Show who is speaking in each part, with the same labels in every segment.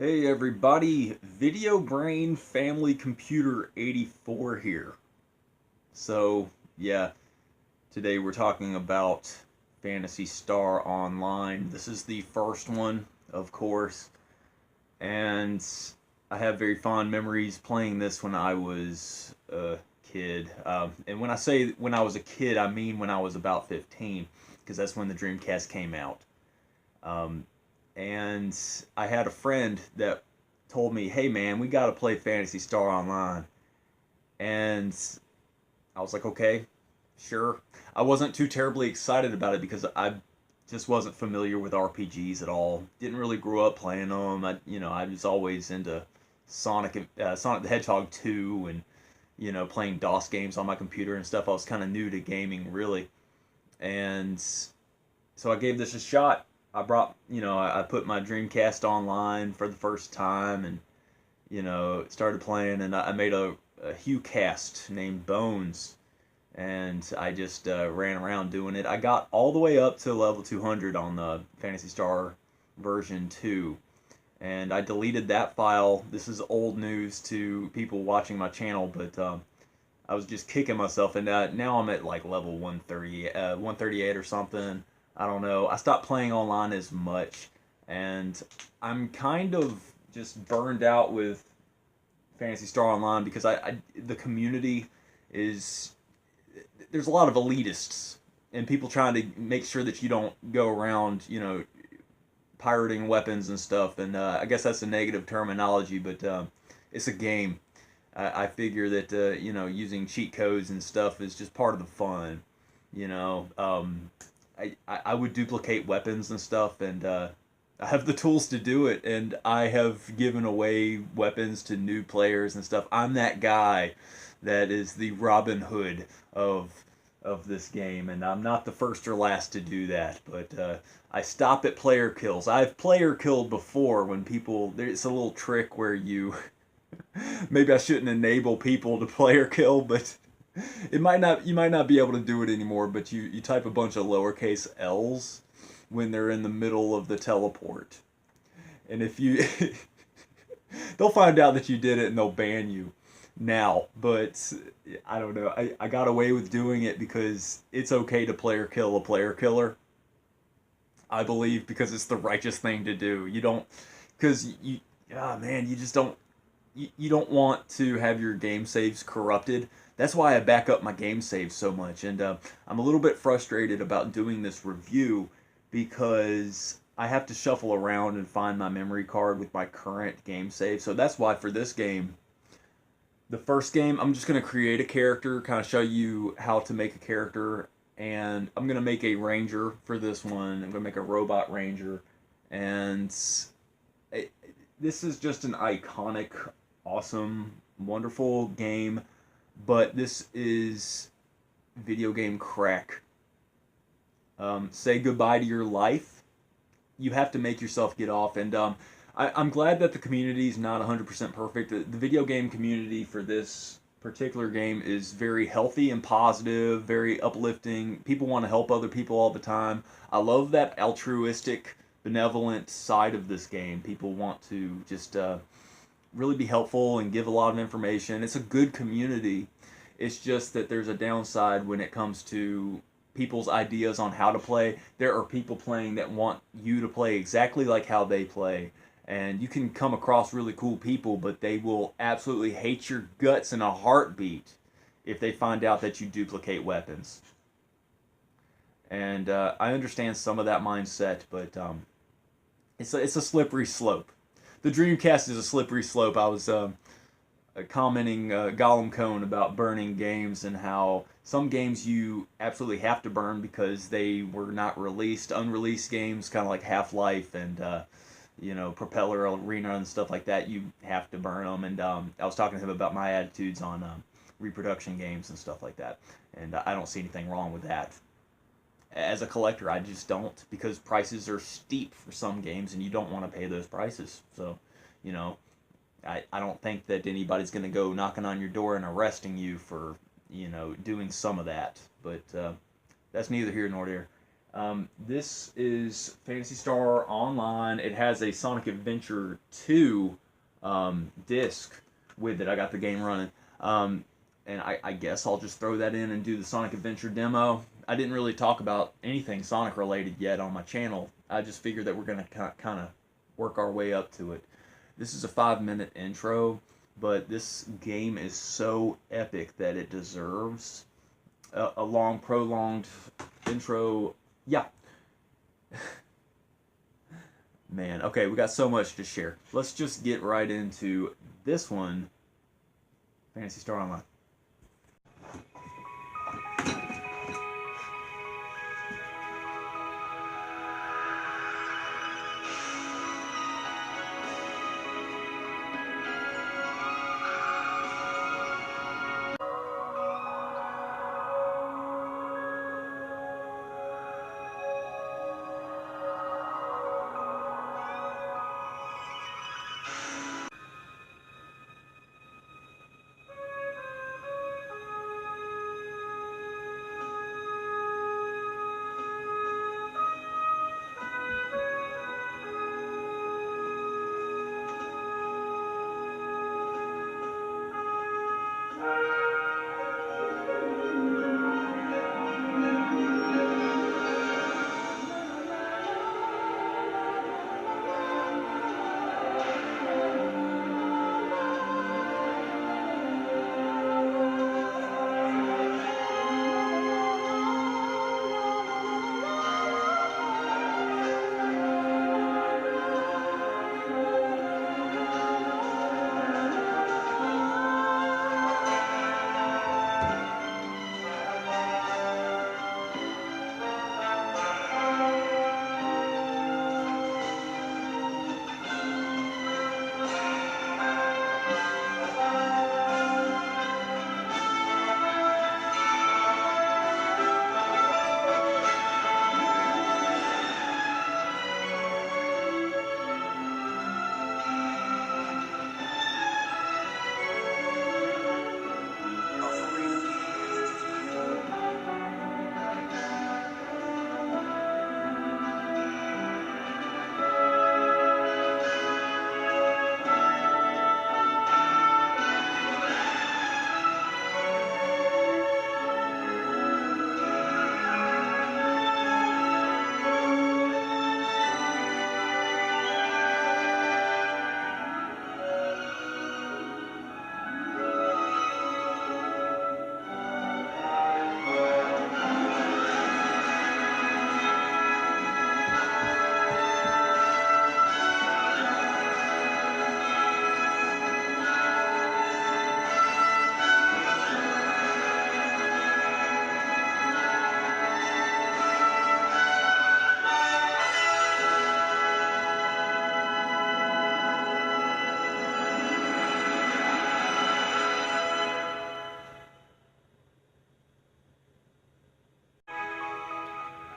Speaker 1: Hey everybody, Video Brain Family Computer 84 here. So, yeah, today we're talking about Phantasy Star Online. This is the first one, of course, and I have very fond memories playing this when I was a kid. And when I say when I was a kid, I mean when I was about 15, because that's when the Dreamcast came out. Um, and I had a friend that told me, "Hey man, we got to play Phantasy Star Online." And I was like, "Okay, sure." I wasn't too terribly excited about it because I just wasn't familiar with RPGs at all. Didn't really grow up playing them. I was always into Sonic the Hedgehog 2 and playing DOS games on my computer and stuff. I was kind of new to gaming really. And so I gave this a shot. I put my Dreamcast online for the first time and, started playing. And I made a Hue cast named Bones. And I just ran around doing it. I got all the way up to level 200 on the Phantasy Star version 2. And I deleted that file. This is old news to people watching my channel, but I was just kicking myself, and now I'm at like level 138 or something. I don't know. I stopped playing online as much, and I'm kind of just burned out with Phantasy Star Online because the community is there's a lot of elitists and people trying to make sure that you don't go around, pirating weapons and stuff. And I guess that's a negative terminology, but it's a game. I figure that using cheat codes and stuff is just part of the fun. You know, I would duplicate weapons and stuff, and I have the tools to do it. And I have given away weapons to new players and stuff. I'm that guy that is the Robin Hood of this game, and I'm not the first or last to do that. But I stop at player kills. I've player killed before when people. There's a little trick where you maybe I shouldn't enable people to player kill, but it might not. You might not be able to do it anymore. But you type a bunch of lowercase L's when they're in the middle of the teleport, and if you they'll find out that you did it and they'll ban you now. But I don't know. I got away with doing it because it's okay to player kill a player killer. I believe because it's the righteous thing to do. You don't because you ah man, you just don't you don't want to have your game saves corrupted. That's why I back up my game saves so much, and I'm a little bit frustrated about doing this review because I have to shuffle around and find my memory card with my current game save. So that's why for this game, the first game, I'm just going to create a character, kind of show you how to make a character, and I'm going to make a ranger for this one. I'm going to make a robot ranger, and this is just an iconic, awesome, wonderful game, but this is video game crack. Say goodbye to your life. You have to make yourself get off, and I'm glad that the community is not 100% perfect. The video game community for this particular game is very healthy and positive, very uplifting. People want to help other people all the time. I love that altruistic, benevolent side of this game. People want to just really be helpful and give a lot of information. It's a good community. It's just that there's a downside when it comes to people's ideas on how to play. There are people playing that want you to play exactly like how they play. And you can come across really cool people, but they will absolutely hate your guts in a heartbeat if they find out that you duplicate weapons. And I understand some of that mindset, but it's a slippery slope. The Dreamcast is a slippery slope. I was commenting Gollum Cone about burning games and how some games you absolutely have to burn because they were not released. Unreleased games, kind of like Half-Life and Propeller Arena and stuff like that, you have to burn them. And I was talking to him about my attitudes on reproduction games and stuff like that. And I don't see anything wrong with that. As a collector, I just don't, because prices are steep for some games and you don't want to pay those prices. So, I don't think that anybody's going to go knocking on your door and arresting you for, doing some of that. But that's neither here nor there. This is Phantasy Star Online. It has a Sonic Adventure 2 disc with it. I got the game running. And I guess I'll just throw that in and do the Sonic Adventure demo. I didn't really talk about anything Sonic related yet on my channel. I just figured that we're going to kind of work our way up to it. This is a 5-minute intro, but this game is so epic that it deserves a long, prolonged intro. Yeah. Man, okay, we got so much to share. Let's just get right into this one, Phantasy Star Online.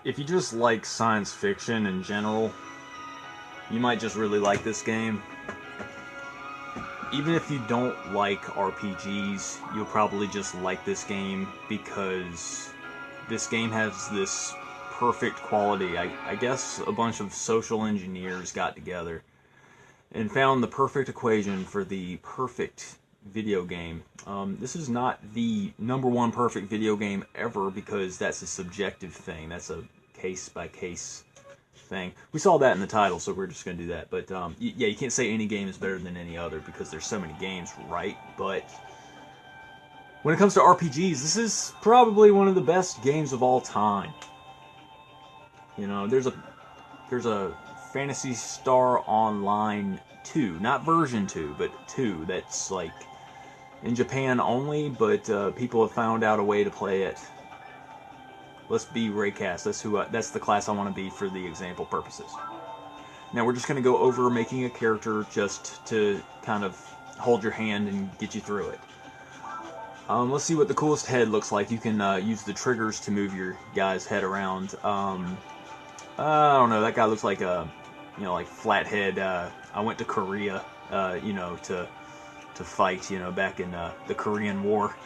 Speaker 1: If you just like science fiction in general, you might just really like this game. Even if you don't like RPGs, you'll probably just like this game because this game has this perfect quality. I guess a bunch of social engineers got together and found the perfect equation for the perfect video game. This is not the #1 perfect video game ever because that's a subjective thing. That's a case-by-case thing. We saw that in the title, so we're just going to do that. But yeah, you can't say any game is better than any other because there's so many games, right? But when it comes to RPGs, this is probably one of the best games of all time. You know, there's a Phantasy Star Online 2, not version 2, but 2. That's like in Japan only, but people have found out a way to play it. Let's be Raycast. That's the class I want to be for the example purposes. Now we're just going to go over making a character just to kind of hold your hand and get you through it. Let's see what the coolest head looks like. You can use the triggers to move your guy's head around. I don't know. That guy looks like a, like flathead. I went to Korea, to fight, back in the Korean War.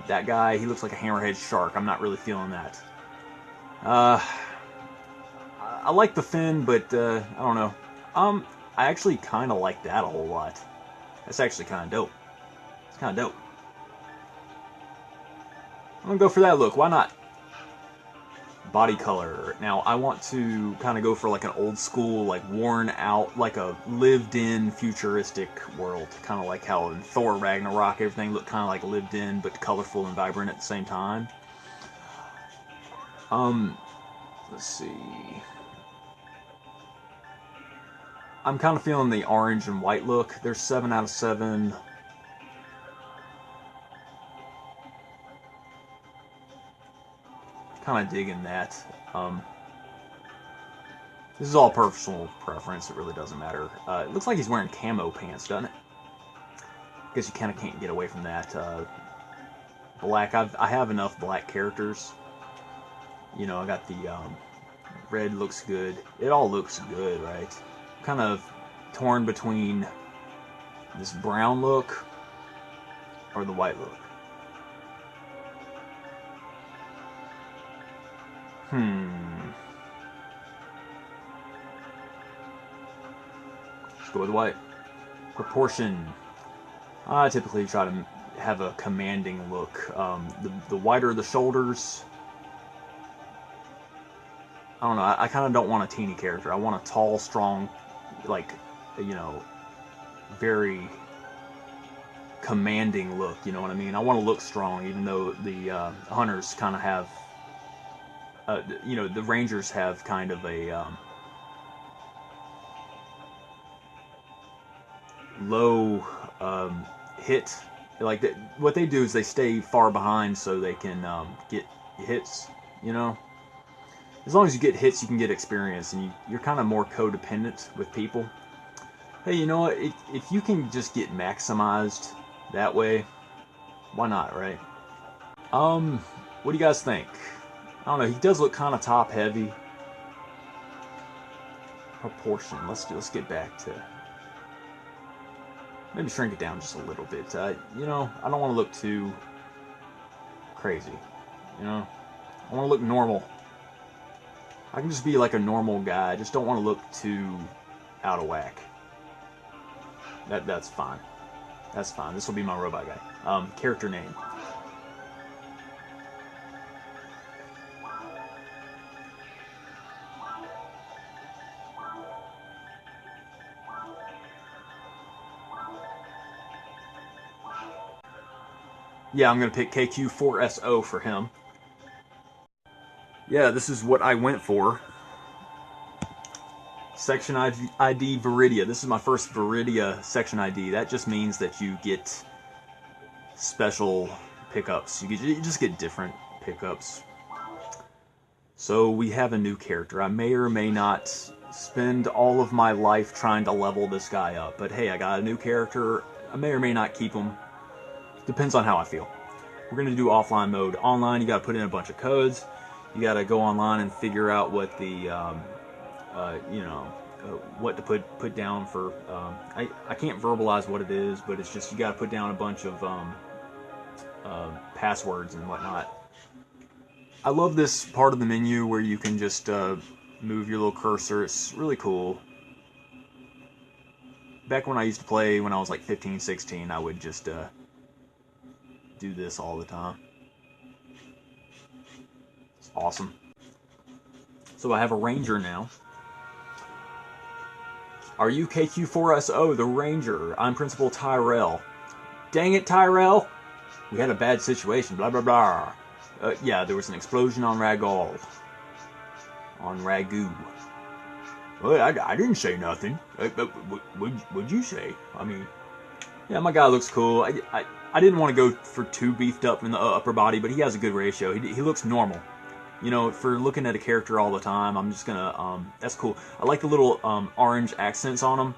Speaker 1: That guy, he looks like a hammerhead shark. I'm not really feeling that.
Speaker 2: I like the fin, but I don't know. I actually kind of like that a whole lot. That's actually kind of dope. It's kind of dope. I'm gonna go for that look. Why not? Body color. Now I want to kind of go for like an old school, like worn out, like a lived in futuristic world. Kind of like how in Thor Ragnarok everything looked kind of like lived in but colorful and vibrant at the same time. Let's see. I'm kind of feeling the orange and white look. There's 7 out of 7. Kind of digging that. This is all personal preference. It really doesn't matter. It looks like he's wearing camo pants, doesn't it? I guess you kind of can't get away from that. Black. I have enough black characters. You know, I got the red looks good. It all looks good, right? I'm kind of torn between this brown look or the white look. Let's go with white. Proportion. I typically try to have a commanding look. The wider the shoulders, I don't know. I kind of don't want a teeny character. I want a tall, strong, like, you know, very commanding look. You know what I mean? I want to look strong, even though the hunters kind of have, you know, the rangers have kind of a low hit. Like what they do is they stay far behind so they can get hits. You know. As long as you get hits, you can get experience, and you're kind of more codependent with people. Hey, you know what? If you can just get maximized that way, why not, right? What do you guys think? I don't know. He does look kind of top heavy. Proportion. Let's get back to maybe shrink it down just a little bit. You know, I don't want to look too crazy. You know, I want to look normal. I can just be like a normal guy. I just don't want to look too out of whack. That's fine. That's fine. This will be my robot guy. Character name. Yeah, I'm going to pick KQ4SO for him. Yeah, this is what I went for. Section ID Viridia. This is my first Viridia section ID. That just means that you get special pickups. You just get different pickups. So we have a new character. I may or may not spend all of my life trying to level this guy up. But hey, I got a new character. I may or may not keep him. Depends on how I feel. We're going to do offline mode. Online, you got to put in a bunch of codes. You got to go online and figure out what the, you know, what to put down for. I can't verbalize what it is, but it's just you got to put down a bunch of passwords and whatnot. I love this part of the menu where you can just move your little cursor. It's really cool. Back when I used to play when I was like 15, 16, I would just do this all the time. It's awesome. So I have a ranger now. Are you KQ4SO, the ranger? I'm Principal Tyrell. Dang it, Tyrell! We had a bad situation, blah blah blah. Yeah, there was an explosion on Ragall. On Ragu. Well, I didn't say nothing. What'd you say? I mean, yeah, my guy looks cool. I didn't want to go for too beefed up in the upper body, but he has a good ratio. He looks normal. You know, for looking at a character all the time, I'm just gonna, that's cool. I like the little orange accents on him.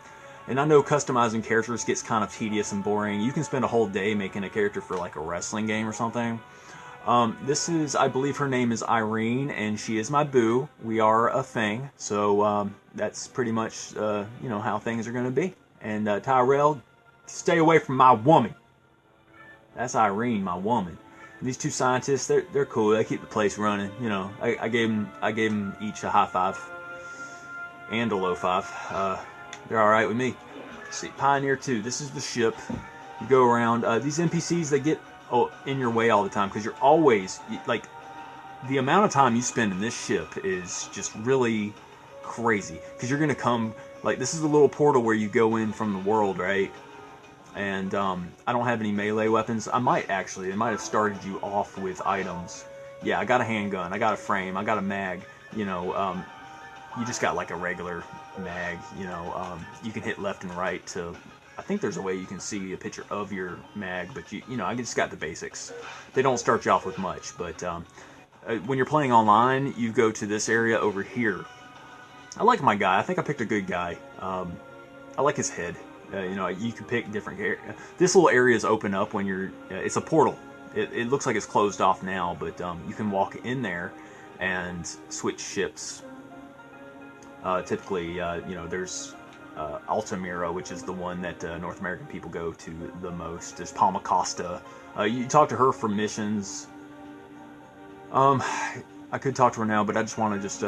Speaker 2: And I know customizing characters gets kind of tedious and boring. You can spend a whole day making a character for like a wrestling game or something. This is, I believe her name is Irene, and she is my boo. We are a thing, so that's pretty much, you know, how things are gonna be. And Tyrell, stay away from my woman. That's Irene, my woman. And these two scientists, they're cool. They keep the place running. You know, I gave them each a high five. and a low 5. They're alright with me. Let's see, Pioneer 2, this is the ship. You go around, these NPCs, they get in your way all the time, because you're always, like, the amount of time you spend in this ship is just really crazy, because you're going to come, like, this is the little portal where you go in from the world, right? And I don't have any melee weapons. I might actually, it might have started you off with items. Yeah, I got a handgun, I got a frame, I got a mag, you know, you just got like a regular mag, you know, you can hit left and right to, I think there's a way you can see a picture of your mag, but you know, I just got the basics. They don't start you off with much, but when you're playing online, you go to this area over here. I like my guy, I think I picked a good guy. I like his head. You know, you can pick different areas. This little area is open up when you're, it's a portal. It looks like it's closed off now, but you can walk in there and switch ships. Typically, you know, there's Altamira, which is the one that North American people go to the most. There's Palma Costa. You talk to her for missions. I could talk to her now, but I just want to just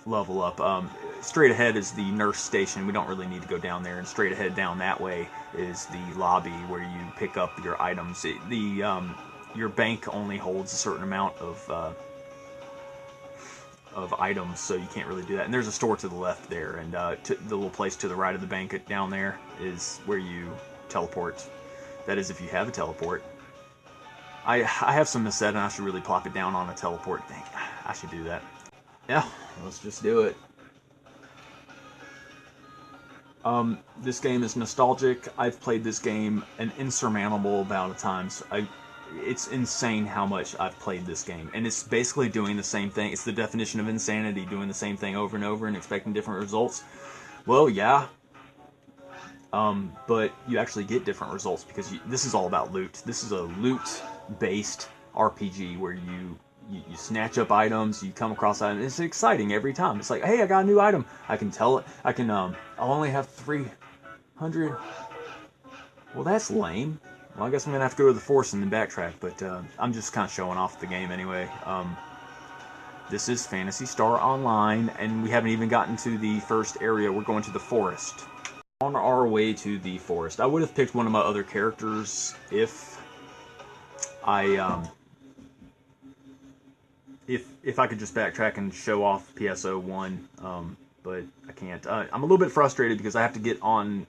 Speaker 2: level up. Straight ahead is the nurse station. We don't really need to go down there. And straight ahead down that way is the lobby where you pick up your items. Your bank only holds a certain amount of items, so you can't really do that. And there's a store to the left there, and the little place to the right of the bank down there is where you teleport. That is, if you have a teleport. I have some set, and I should really plop it down on a teleport thing. I should do that. Yeah, let's just do it. This game is nostalgic. I've played this game an insurmountable amount of times. It's insane how much I've played this game. And it's basically doing the same thing. It's the definition of insanity, doing the same thing over and over and expecting different results. Well, yeah. But you actually get different results because this is all about loot. This is a loot-based RPG where you snatch up items, you come across items. It's exciting every time. It's like, hey, I got a new item. I can tell it. I'll only have 300. Well, that's lame. Well, I guess I'm going to have to go to the force and then backtrack, but I'm just kind of showing off the game anyway. This is Phantasy Star Online, and we haven't even gotten to the first area. We're going to the forest. On our way to the forest. I would have picked one of my other characters if I if I could just backtrack and show off PSO1, but I can't. I'm a little bit frustrated because I have to get on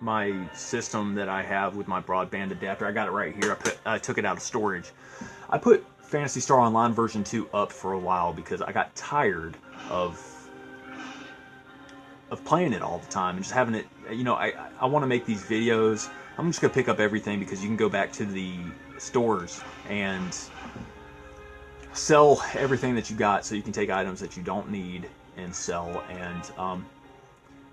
Speaker 2: my system that I have with my broadband adapter. I got it right here. I took it out of storage. I put Phantasy Star Online version 2 up for a while because I got tired of playing it all the time and just having it, you know, I want to make these videos. I'm just going to pick up everything because you can go back to the stores and sell everything that you got, so you can take items that you don't need and sell. And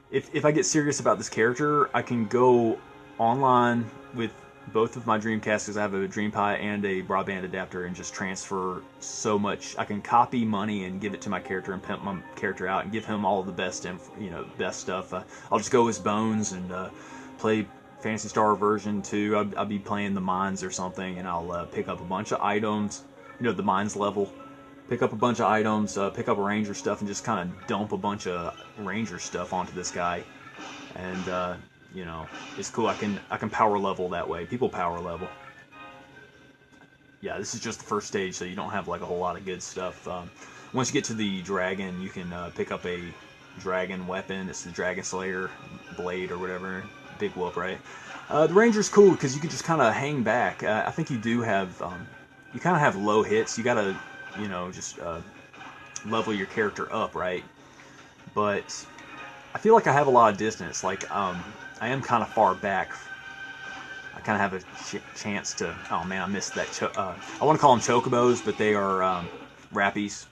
Speaker 2: if I get serious about this character, I can go online with both of my Dreamcasts, because I have a DreamPi and a broadband adapter, and just transfer so much. I can copy money and give it to my character and pimp my character out and give him all the best, best stuff. I'll just go as Bones and play Phantasy Star version 2. I'll be playing the mines or something, and I'll pick up a bunch of items. You know, the mines level. Pick up a bunch of items, pick up ranger stuff, and just kind of dump a bunch of ranger stuff onto this guy. And you know, it's cool. I can power level that way. People power level. Yeah, this is just the first stage, so you don't have like a whole lot of good stuff. Once you get to the dragon, you can pick up a dragon weapon. It's the Dragon Slayer blade or whatever. Big whoop, right? The ranger's cool because you can just kind of hang back. I think you do have, you kind of have low hits. You gotta, you know, just level your character up, right? But I feel like I have a lot of distance. Like, I am kind of far back. I kind of have a chance to... Oh man, I missed that. I want to call them chocobos, but they are rappies.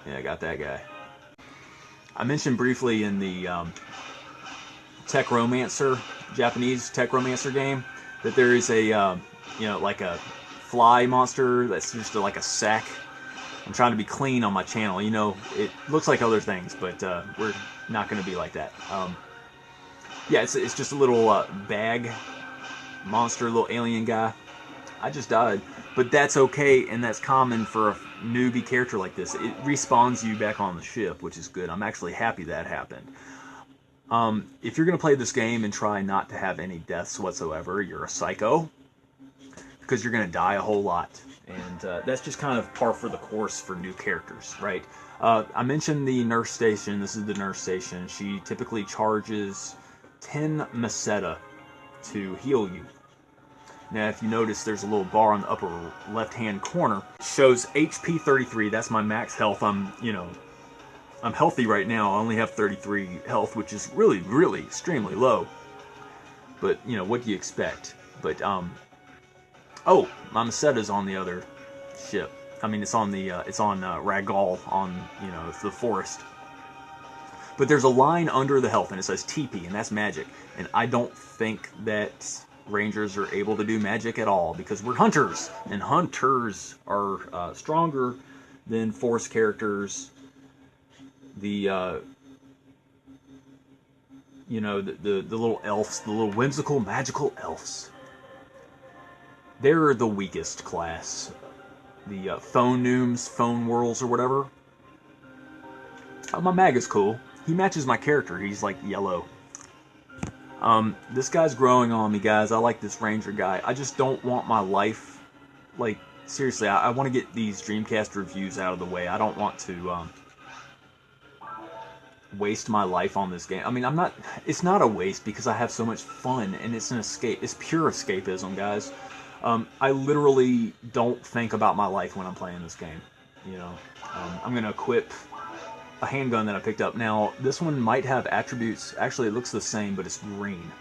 Speaker 2: Yeah, I got that guy. I mentioned briefly in the Tech Romancer, Japanese Tech Romancer game, that there is a, you know, like a fly monster that's just like a sack. I'm trying to be clean on my channel. You know, it looks like other things, but we're not going to be like that. Yeah, it's just a little bag monster, little alien guy. I just died. But that's okay, and that's common for a newbie character like this. It respawns you back on the ship, which is good. I'm actually happy that happened. If you're going to play this game and try not to have any deaths whatsoever, you're a psycho, because you're going to die a whole lot. And that's just kind of par for the course for new characters, right? I mentioned the nurse station. This is the nurse station. She typically charges 10 meseta to heal you. Now, if you notice, there's a little bar on the upper left-hand corner. It shows HP 33. That's my max health. I'm healthy right now. I only have 33 health, which is really, really extremely low. But, what do you expect? But, oh, my meseta's on the other ship. I mean, it's on Ragall on, the forest. But there's a line under the health, and it says TP, and that's magic. And I don't think that Rangers are able to do magic at all, because we're hunters, and hunters are stronger than force characters. The little elves, the little whimsical, magical elves. They're the weakest class. The phone nooms, phone whirls, or whatever. My mag is cool. He matches my character. He's like yellow. This guy's growing on me, guys. I like this Ranger guy. I just don't want my life, like, seriously, I want to get these Dreamcast reviews out of the way. I don't want to waste my life on this game. I mean, it's not a waste because I have so much fun, and it's an escape. It's pure escapism, guys. I literally don't think about my life when I'm playing this game. I'm going to equip a handgun that I picked up. Now, this one might have attributes. Actually, it looks the same, but it's green.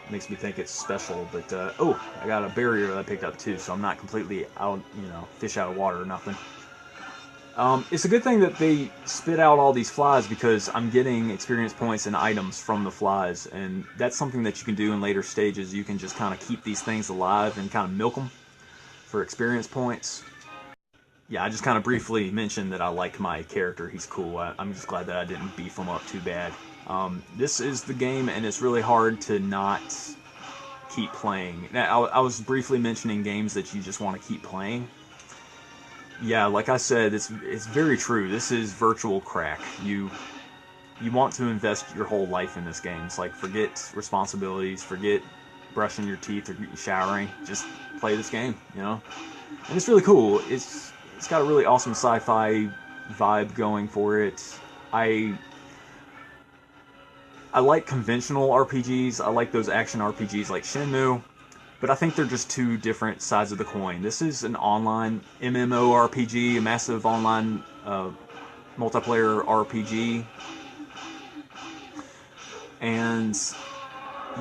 Speaker 2: Makes me think it's special, but, oh, I got a barrier that I picked up too, so I'm not completely out, fish out of water or nothing. It's a good thing that they spit out all these flies, because I'm getting experience points and items from the flies, and that's something that you can do in later stages. You can just kind of keep these things alive and kind of milk them for experience points. Yeah, I just kind of briefly mentioned that I like my character. He's cool. I'm just glad that I didn't beef him up too bad. This is the game, and it's really hard to not keep playing. Now, I was briefly mentioning games that you just want to keep playing. Yeah, like I said, it's very true. This is virtual crack. You want to invest your whole life in this game. It's like, forget responsibilities, forget brushing your teeth or showering. Just play this game, And it's really cool. It's got a really awesome sci-fi vibe going for it. I like conventional RPGs. I like those action RPGs like Shenmue. But I think they're just two different sides of the coin. This is an online MMORPG, a massive online multiplayer RPG. And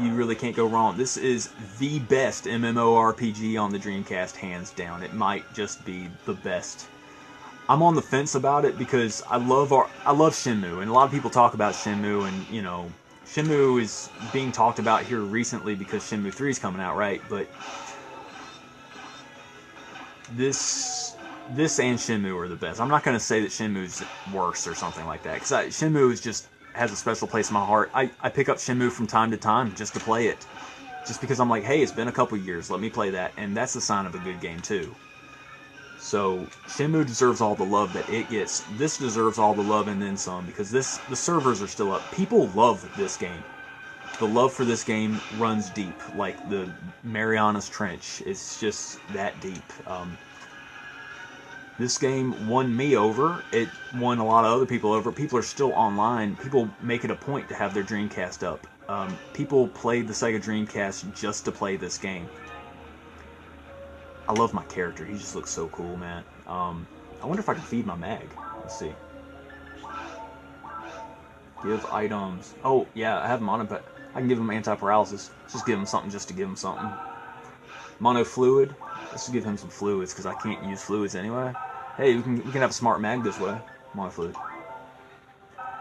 Speaker 2: you really can't go wrong. This is the best MMORPG on the Dreamcast, hands down. It might just be the best. I'm on the fence about it because I love Shenmue, and a lot of people talk about Shenmue, and Shenmue is being talked about here recently because Shenmue 3 is coming out, right? But this and Shenmue are the best. I'm not going to say that Shenmue's worse or something like that, because Shenmue has a special place in my heart. I pick up Shenmue from time to time just to play it, just because I'm like, hey, it's been a couple years, let me play that, and that's the sign of a good game too. So Shenmue deserves all the love that it gets. This deserves all the love and then some, because the servers are still up. People love this game. The love for this game runs deep, like the Marianas Trench. It's just that deep. This game won me over. It won a lot of other people over. People are still online. People make it a point to have their Dreamcast up. People play the Sega Dreamcast just to play this game. I love my character. He just looks so cool, man. I wonder if I can feed my mag. Let's see. Give items. Oh, yeah, I have him on it, but I can give him anti-paralysis. Just give him something just to give him something. Mono fluid. Let's just give him some fluids, because I can't use fluids anyway. Hey, we can have a smart mag this way. Mono fluid.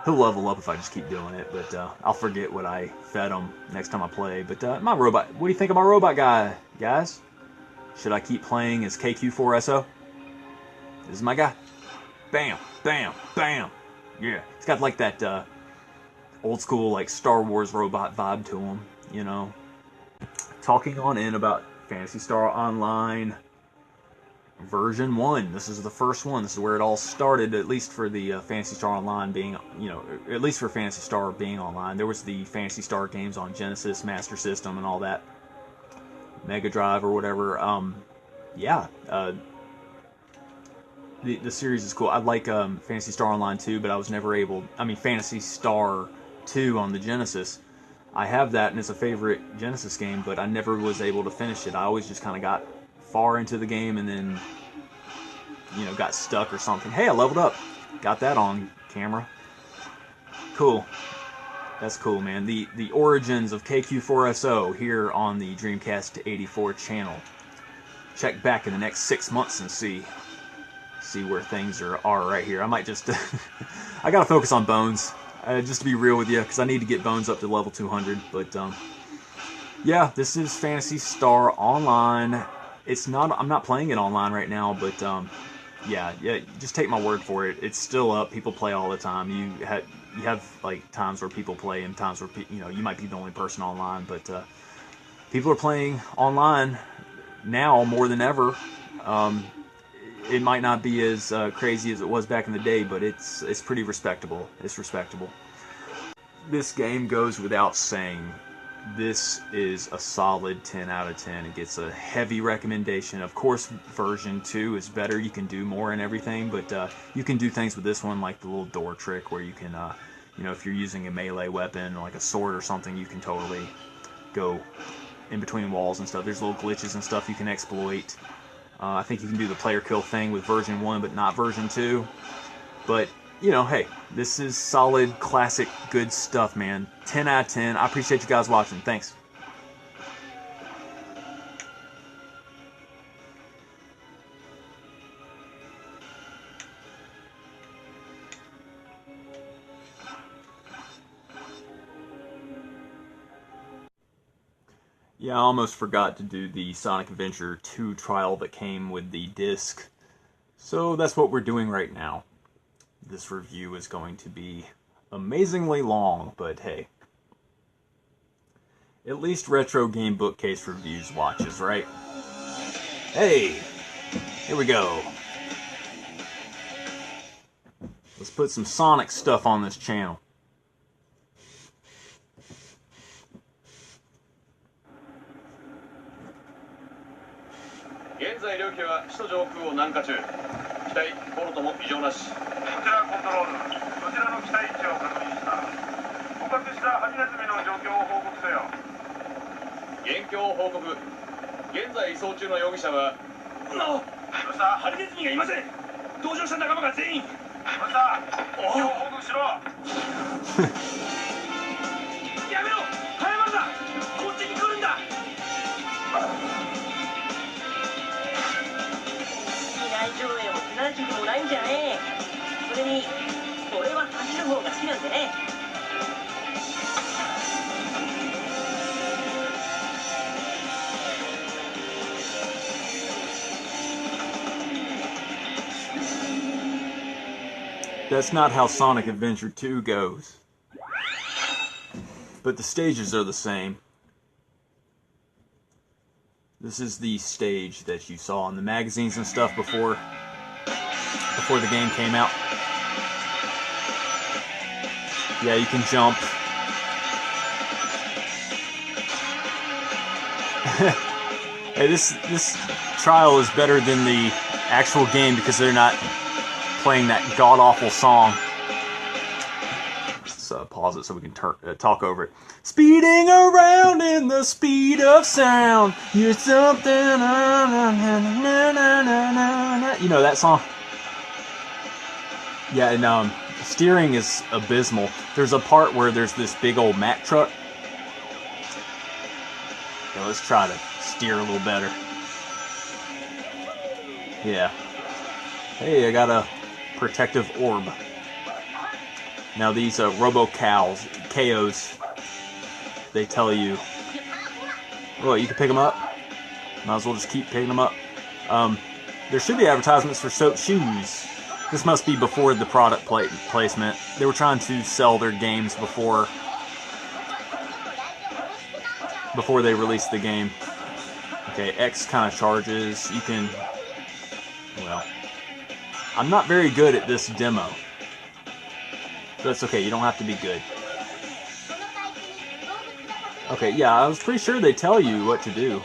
Speaker 2: He'll level up if I just keep doing it, but I'll forget what I fed him next time I play. But my robot... What do you think of my robot guy, guys? Should I keep playing as KQ4SO? This is my guy. Bam, bam, bam. Yeah. It's got like that old school like Star Wars robot vibe to him, Talking on in about Phantasy Star Online version 1. This is the first one. This is where it all started, at least for the Phantasy Star Online being, at least for Phantasy Star being online. There was the Phantasy Star games on Genesis, Master System, and all that. Mega Drive or whatever. Yeah. The series is cool. I like Phantasy Star Online 2, but I was never able... Phantasy Star 2 on the Genesis. I have that, and it's a favorite Genesis game, but I never was able to finish it. I always just kind of got far into the game and then, got stuck or something. Hey, I leveled up. Got that on camera. Cool. That's cool, man. The origins of KQ4SO here on the Dreamcast 84 channel. Check back in the next 6 months and see where things are right here. I might just... I gotta focus on Bones, just to be real with you, because I need to get Bones up to level 200. But, yeah, this is Phantasy Star Online. It's not... I'm not playing it online right now, but, yeah, just take my word for it. It's still up. People play all the time. You have, like, times where people play and times where, you might be the only person online, but, people are playing online now more than ever. It might not be as crazy as it was back in the day, but it's pretty respectable. It's respectable. This game goes without saying. This is a solid 10 out of 10. It gets a heavy recommendation. Of course, version 2 is better. You can do more and everything, but you can do things with this one, like the little door trick where you can, if you're using a melee weapon, like a sword or something, you can totally go in between walls and stuff. There's little glitches and stuff you can exploit. I think you can do the player kill thing with version 1, but not version 2. But, hey, this is solid, classic, good stuff, man. 10 out of 10. I appreciate you guys watching. Thanks. Yeah, I almost forgot to do the Sonic Adventure 2 trial that came with the disc. So that's what we're doing right now. This review is going to be amazingly long, but hey. At least Retro Game Bookcase Reviews watches, right? Hey! Here we go. Let's put some Sonic stuff on this channel. That's not how Sonic Adventure 2 goes. But the stages are the same. This is the stage that you saw in the magazines and stuff before the game came out. Yeah, you can jump. Hey, this trial is better than the actual game because they're not playing that god-awful song. Let's pause it so we can talk over it. Speeding around in the speed of sound. You're something. You know that song? Yeah, and steering is abysmal. There's a part where there's this big old Mack truck. Okay, let's try to steer a little better. Yeah. Hey, I got a protective orb. Now these robo-KOs, they tell you, well, you can pick them up. Might as well just keep picking them up. There should be advertisements for soap shoes. This must be before the product placement. They were trying to sell their games before they released the game. Okay, X kind of charges. You can... Well, I'm not very good at this demo. But that's okay, you don't have to be good. Okay, yeah, I was pretty sure they tell you what to do.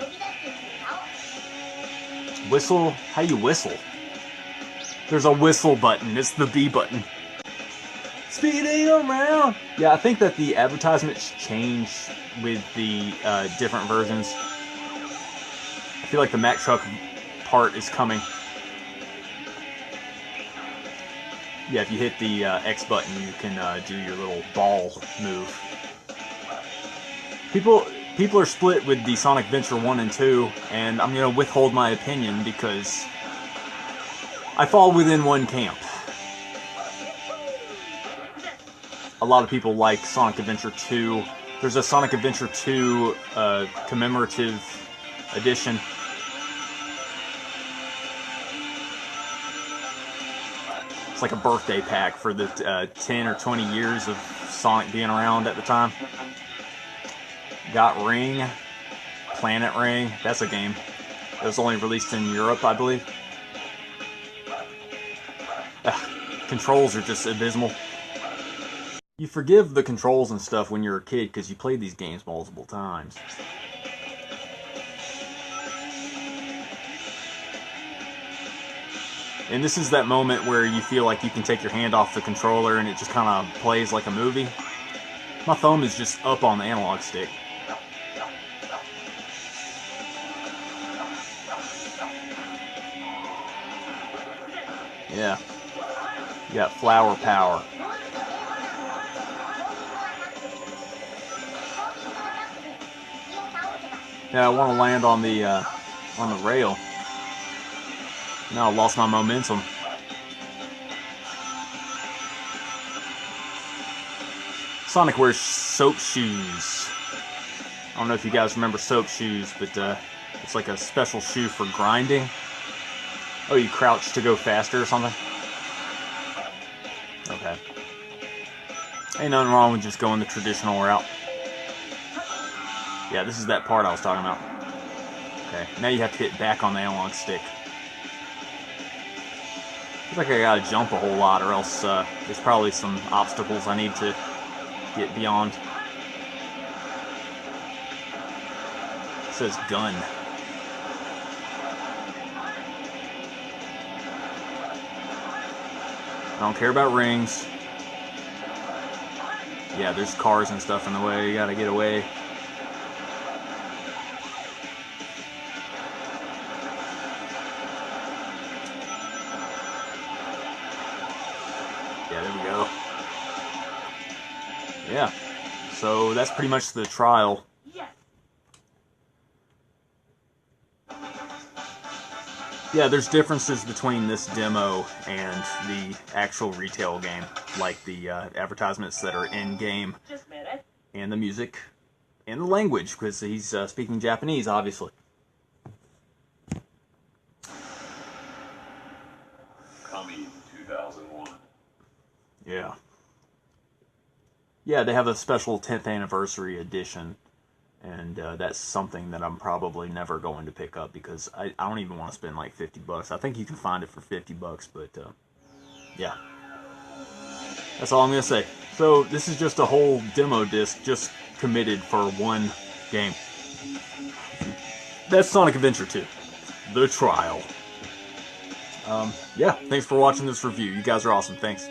Speaker 2: Whistle? How do you whistle? There's a whistle button. It's the B button. Speeding around! Yeah, I think that the advertisements change with the different versions. I feel like the Mack Truck part is coming. Yeah, if you hit the X button, you can do your little ball move. People are split with the Sonic Adventure 1 and 2, and I'm going to withhold my opinion because I fall within one camp. A lot of people like Sonic Adventure 2. There's a Sonic Adventure 2 commemorative edition. It's like a birthday pack for the 10 or 20 years of Sonic being around at the time. Got Ring, Planet Ring. That's a game. It was only released in Europe, I believe. Controls are just abysmal. You forgive the controls and stuff when you're a kid because you played these games multiple times. And this is that moment where you feel like you can take your hand off the controller and it just kind of plays like a movie. My thumb is just up on the analog stick. Yeah. You got flower power. Yeah, I want to land on the rail. Now I lost my momentum. Sonic wears soap shoes. I don't know if you guys remember soap shoes, but it's like a special shoe for grinding. Oh, you crouch to go faster or something? Okay. Ain't nothing wrong with just going the traditional route. Yeah, this is that part I was talking about. Okay, now you have to hit back on the analog stick. Looks like I gotta jump a whole lot, or else there's probably some obstacles I need to get beyond. It says gun. I don't care about rings. Yeah, there's cars and stuff in the way. You gotta get away. Yeah, there we go. Yeah. So that's pretty much the trial. Yeah, there's differences between this demo and the actual retail game, like the advertisements that are in-game, and the music, and the language, because he's speaking Japanese, obviously.
Speaker 3: Coming 2001.
Speaker 2: Yeah. Yeah, they have a special 10th anniversary edition. And that's something that I'm probably never going to pick up because I don't even want to spend like $50. I think you can find it for $50, but yeah. That's all I'm going to say. So this is just a whole demo disc just committed for one game. That's Sonic Adventure 2. The Trial. Yeah, thanks for watching this review. You guys are awesome. Thanks.